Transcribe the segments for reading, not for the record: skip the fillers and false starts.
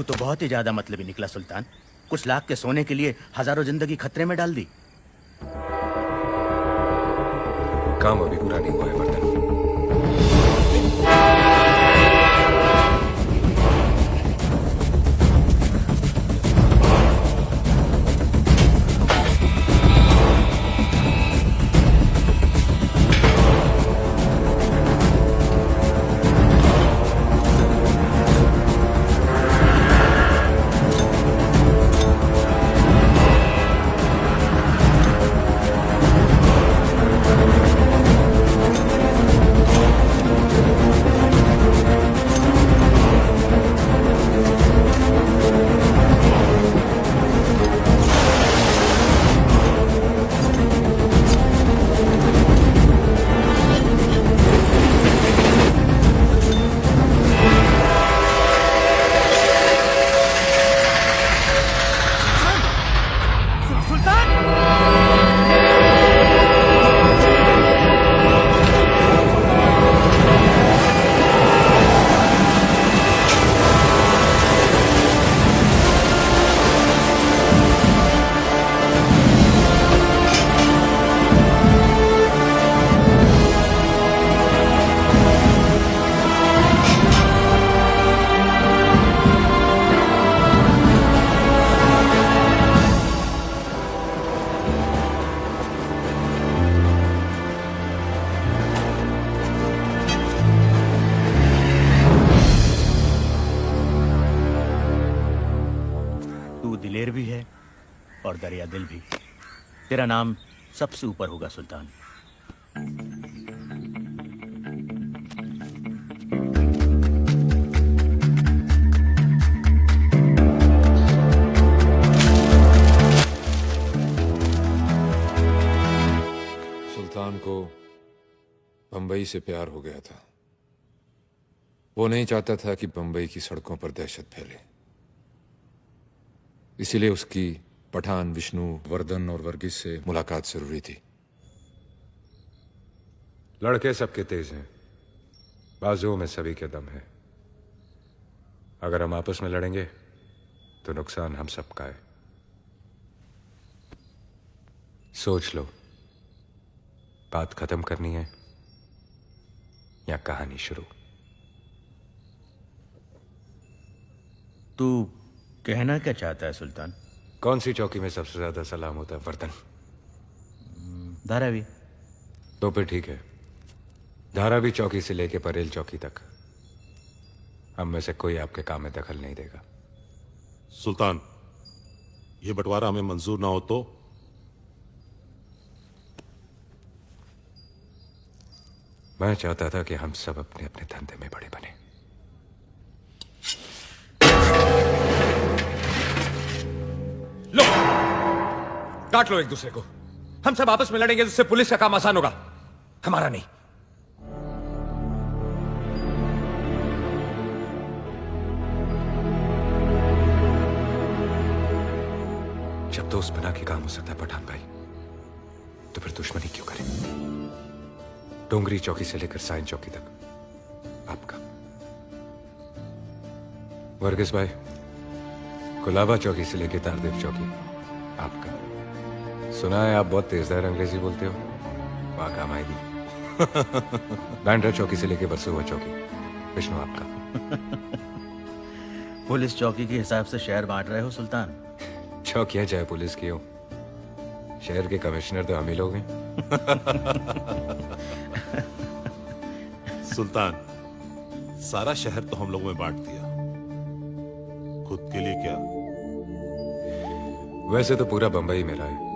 तू तो बहुत ही ज्यादा मतलबी निकला सुल्तान। कुछ लाख के सोने के लिए हजारों जिंदगी खतरे में डाल दी। काम अभी पूरा नहीं हुआ है वर्धन। दिलेर भी है और दरिया दिल भी। तेरा नाम सबसे ऊपर होगा सुल्तान। सुल्तान को बंबई से प्यार हो गया था। वो नहीं चाहता था कि बंबई की सड़कों पर दहशत फैले, इसीलिए उसकी पठान, विष्णु, वर्धन और वर्गीस से मुलाकात जरूरी थी। लड़के सबके तेज हैं, बाजुओं में सभी के दम है। अगर हम आपस में लड़ेंगे तो नुकसान हम सबका है। सोच लो, बात खत्म करनी है या कहानी शुरू। तू कहना क्या चाहता है सुल्तान? कौन सी चौकी में सबसे ज्यादा सलाम होता है वर्धन? धारावी। तो फिर ठीक है, धारावी चौकी से लेके परेल चौकी तक हम में से कोई आपके काम में दखल नहीं देगा। सुल्तान, ये बंटवारा हमें मंजूर ना हो तो? मैं चाहता था कि हम सब अपने अपने धंधे में बड़े बने। लो, काट लो एक दूसरे को। हम सब आपस में लड़ेंगे तो इससे पुलिस का काम आसान होगा, हमारा नहीं। जब दोस्त बना के काम हो सकता है पठान भाई, तो फिर दुश्मनी क्यों करें? डोंगरी चौकी से लेकर साइन चौकी तक आपका। वर्गीस भाई, कुलाबा चौकी से लेकर तारदेव चौकी आपका। सुना है आप बहुत तेजदार अंग्रेजी बोलते हो, वहां काम आएगी। बैंड्रा चौकी से लेकर वर्सोवा चौकी विष्णु आपका। पुलिस चौकी के हिसाब से शहर बांट रहे हो सुल्तान? चौकियां चाहे पुलिस की हो, शहर के कमिश्नर तो हम ही लोग हैं। सुल्तान, सारा शहर तो हम लोगों में बांट दिया, खुद के लिए क्या? वैसे तो पूरा बंबई मेरा है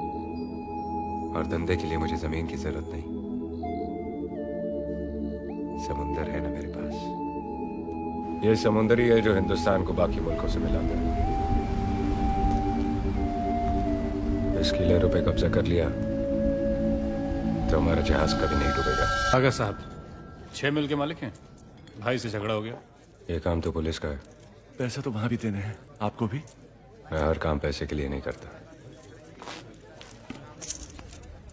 और धंधे के लिए मुझे जमीन की जरूरत नहीं। समुंदर है ना मेरे पास। ये समुंदर ही है जो हिंदुस्तान को बाकी मुल्कों से मिलाता है। इस किले पे कब्जा कर लिया तो हमारा जहाज कभी नहीं डूबेगा। आगा साहब, 6 मिल के मालिक हैं, भाई से झगड़ा हो गया। ये काम तो पुलिस का है। पैसे तो वहां भी देने हैं, आपको भी। मैं हर काम पैसे के लिए नहीं करता।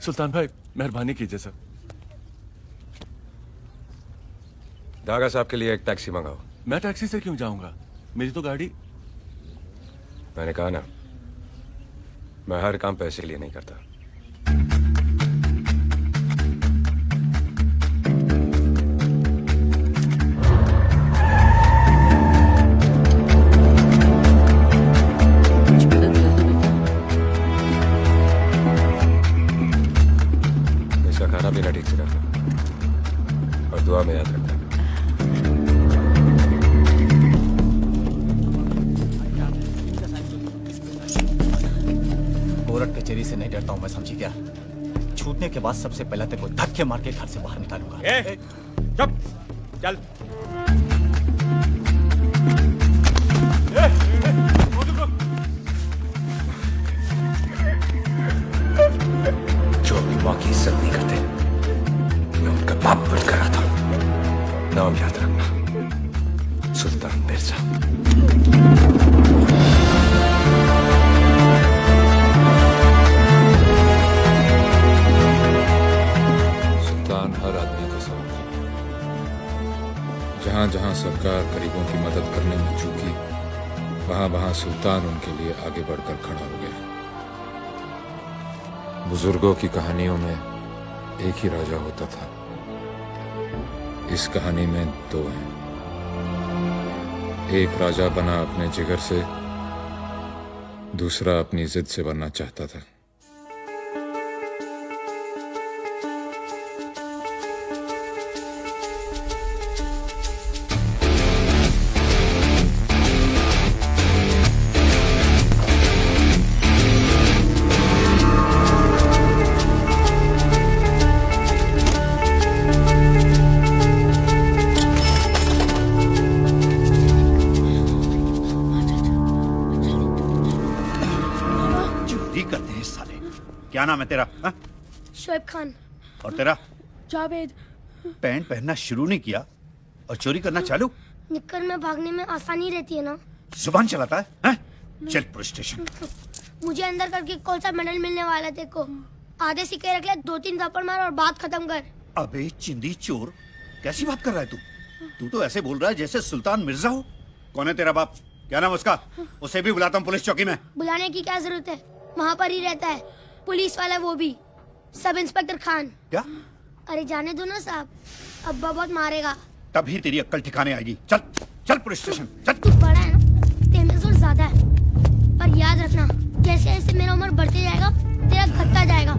सुल्तान भाई, मेहरबानी कीजिए सर। दागा साहब के लिए एक टैक्सी मंगाओ। मैं टैक्सी से क्यों जाऊंगा, मेरी तो गाड़ी। मैंने कहा ना, मैं हर काम पैसे के लिए नहीं करता। इसका खाना पीना ठीक से करना और दुआ में याद रखना। कोरट कचेरी से नहीं डरता हूं मैं, समझी क्या? छूटने के बाद सबसे पहले तेरे को धक्के मार के घर से बाहर निकालूंगा। चुप चल। जो अपनी माँ की इज्जत नहीं करते, मैं उनका बाप बनकर आता हूं। नाम याद रखना, सुल्तान मिर्जा। सुल्तान हर आदमी का साथ है। जहां जहां सरकार गरीबों की मदद करने में चूकी, वहां वहां सुल्तान उनके लिए आगे बढ़कर खड़ा हो गया। बुजुर्गों की कहानियों में एक ही राजा होता था, इस कहानी में दो हैं। एक राजा बना अपने जिगर से, दूसरा अपनी जिद से बनना चाहता था। करते हैं साले। क्या नाम है तेरा? हा? शोएब खान। और तेरा? जावेद। पैंट पहनना शुरू नहीं किया और चोरी करना चालू? निक्कर में भागने में आसानी रहती है ना। जुबान चलाता है, हा? चल पुलिस स्टेशन। मुझे अंदर करके कौन सा मेडल मिलने वाला है तेको? आधे सिक्के रख ले, 2-3 थप्पड़ मार और बात खत्म कर। अबे चिंदी चोर, कैसी बात कर रहा है तू? तू तो ऐसे बोल रहा है जैसे सुल्तान मिर्जा हो। कौन है तेरा बाप? क्या नाम उसका? उसे भी बुलाता हूँ पुलिस चौकी में। बुलाने की क्या जरूरत है, वहाँ पर ही रहता है। पुलिस वाला वो भी, सब इंस्पेक्टर खान। क्या? अरे जाने दो ना साहब, अब्बा बहुत मारेगा। तभी तेरी अक्ल ठिकाने आएगी। चल चल पुलिस स्टेशन चल। तू बड़ा है ना, तेरे में जोर ज्यादा है, पर याद रखना जैसे जैसे मेरा उम्र बढ़ते जाएगा तेरा घटता जाएगा,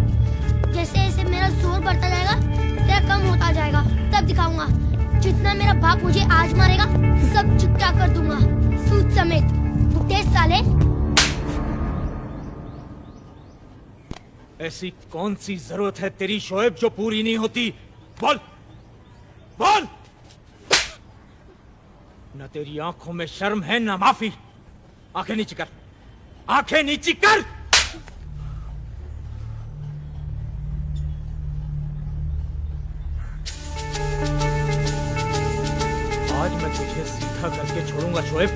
जैसे जैसे मेरा जोर बढ़ता जाएगा तेरा कम होता जाएगा। तब दिखाऊंगा जितना मेरा बाप मुझे आज मारेगा सब चुपटा कर दूंगा, सूद समेत। बुढ़े साले। ऐसी कौन सी जरूरत है तेरी शोएब जो पूरी नहीं होती? बोल बोल। न तेरी आंखों में शर्म है न माफी। आंखें नीची कर, आंखें नीची कर। आज मैं तुझे सीधा करके छोड़ूंगा शोएब।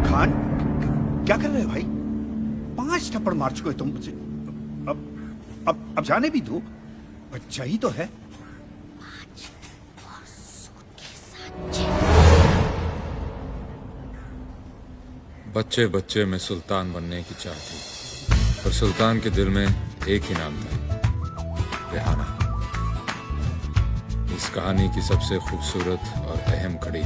खान क्या कर रहे हो भाई? 5 थप्पड़ मार चुके हो तुम मुझे। अब जाने भी दो, बच्चा ही तो है। बच्चे बच्चे में सुल्तान बनने की चाह थी, पर सुल्तान के दिल में एक ही नाम था, रेहाना। इस कहानी की सबसे खूबसूरत और अहम कड़ी